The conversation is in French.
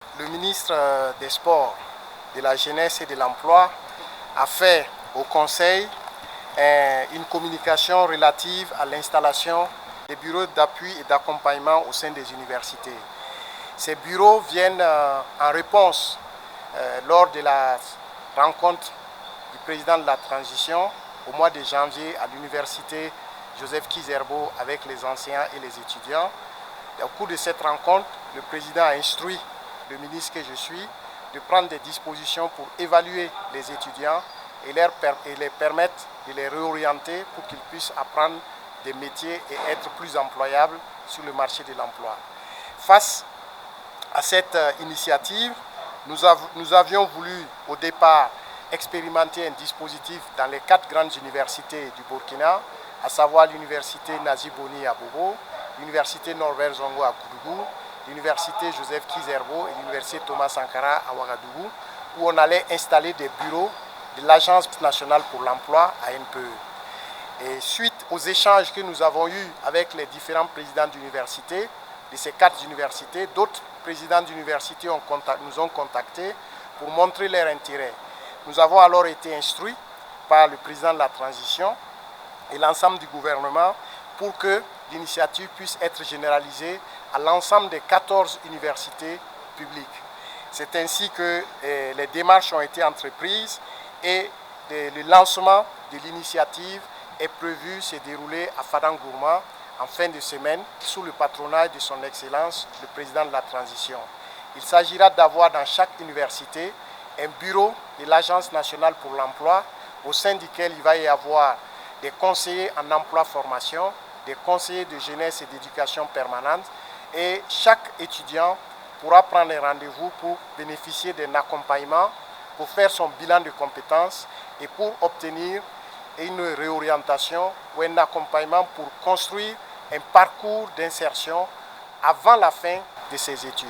Le ministre des Sports, de la Jeunesse et de l'Emploi a fait au Conseil une communication relative à l'installation des bureaux d'appui et d'accompagnement au sein des universités. Ces bureaux viennent en réponse lors de la rencontre du président de la transition au mois de janvier à l'université Joseph Kizerbo avec les enseignants et les étudiants. Et au cours de cette rencontre, le président a instruit le ministre que je suis de prendre des dispositions pour évaluer les étudiants et les permettre de les réorienter pour qu'ils puissent apprendre des métiers et être plus employables sur le marché de l'emploi. Face à cette initiative, nous avions voulu au départ expérimenter un dispositif dans les 4 grandes universités du Burkina, à savoir l'université Nazi Boni à Bobo, l'université Norbert Zongo à Koudougou, l'université Joseph Kizerbo et l'université Thomas Sankara à Ouagadougou, où on allait installer des bureaux de l'Agence nationale pour l'emploi à NPE. Et suite aux échanges que nous avons eus avec les différents présidents d'université, de ces 4 universités, d'autres présidents d'université nous ont contactés pour montrer leur intérêt. Nous avons alors été instruits par le président de la transition et l'ensemble du gouvernement pour que l'initiative puisse être généralisée à l'ensemble des 14 universités publiques. C'est ainsi que les démarches ont été entreprises et le lancement de l'initiative est prévu se dérouler à Fadangourma en fin de semaine sous le patronage de son Excellence, le président de la transition. Il s'agira d'avoir dans chaque université un bureau de l'Agence nationale pour l'emploi au sein duquel il va y avoir des conseillers en emploi-formation, des conseillers de jeunesse et d'éducation permanente et chaque étudiant pourra prendre un rendez-vous pour bénéficier d'un accompagnement, pour faire son bilan de compétences et pour obtenir une réorientation ou un accompagnement pour construire un parcours d'insertion avant la fin de ses études.